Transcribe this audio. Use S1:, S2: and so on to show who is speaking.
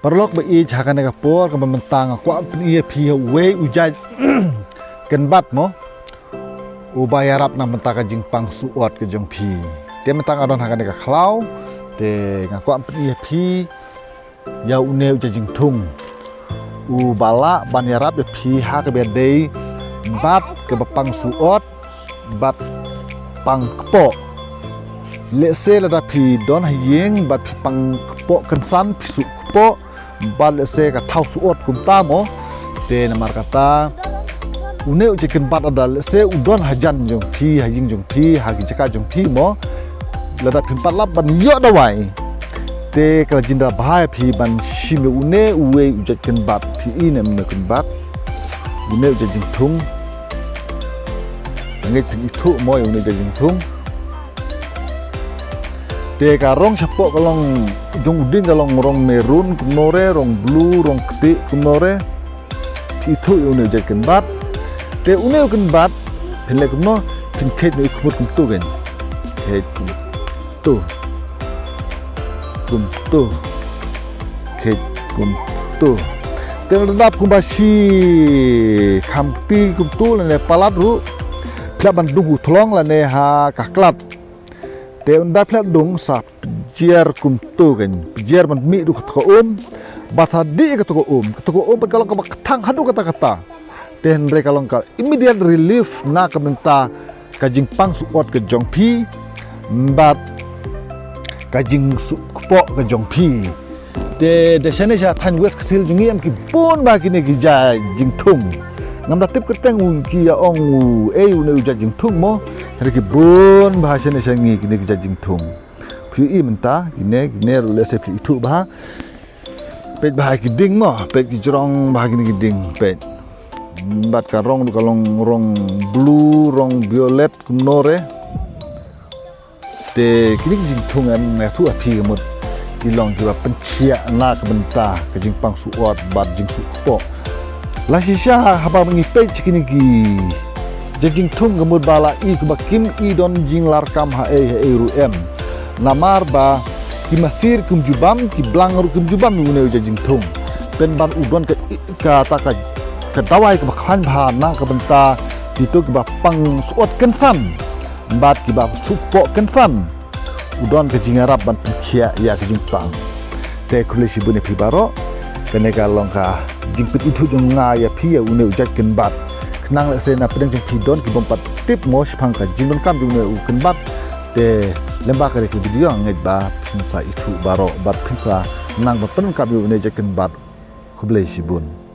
S1: Perlok be jakan ka por ka mentang ko pni phi we ujaj kan bat mo ubayarap na mentaka jingpang suot ke jong phi te mentang adon hakan ka khlau te ngako pni phi ya une ujaj jingtung u bala ban yarap phi ha ka be dei bat ke bapang suot bat pang kpo le se la da phi don hayeng bat phi pang kpo kan san phi su kpo bat le se ka thau suot kum ta mo te namar kata une uje ken bat ada le se udon hajan jong phi hayeng jong phi ha ki jaka jong phi mo la da phi pat lap ban yo da wai te kala jinda bahai phi ban shime une uwe uje ken bat phi ine me ken bat une uje jing thung ngai phi thu mo une uje jing thung te ka rong chapo kalong jong uding kalong rong merun kumnore rong blue rong kti kumnore itu une uje ken bat te une ken bat phinle kumno phin khet ni khumut kum tu gen khet tu kum tu khet kum tu te dap kum bashi khampi kum tu le palat ru phla ban du thlong la ne ha kaklat te unda phla dung sa jier kum tu gen jier ban mi du ko basa di ko ban kalong ka thang hadu kata ten re kalong ka immediate relief na ka menta ka jingpang suot ke jong phi bat ka jing su kpo ka jong phi de shane sha than west ksil jungi am ki pon ba ki ne ki ja jing thung ngam da tip ka teng un ki ya ong u e u ne u ja jing thung mo re ki bon ba shane sha ngi ki ne ki ja jing thung phi i menta ki ne le se phi thu ba pet ba ki ding mo pet ki jrong ba ki ne ki ding pet bat ka rong du kalong rong blue rong violet kumnore te kini jing thung an na thu a phi mot ki long ki ba pen khia na ka benta ka jing pang su ot bat jing su po la shi sha ha ba ngi pe chikini ki jing thung ga mot bala i ku ba kim i don jing lar kam ha e ru em namar ba ki masir kum jubam ki blang ru kum jubam ne jing thung pen ban udon ka ta ka dawai ka khan bha na ka banta ki to ki ba pang suot kan san bat ki ba supo kan san udon ka jingarap ban khia ya ka jing pang te khule shi bune phi baro kane ka long ka jing pit itu jong nga ya phi ya une ujak kan bat khnang la se na pedeng jing phi don ki bompat tip mo shphang ka jing don kam une u kan bat te lemba ka ki video ngai ba phinsa itu baro bat phinsa nang ba pen ka bi une jak kan bat khuble shi bun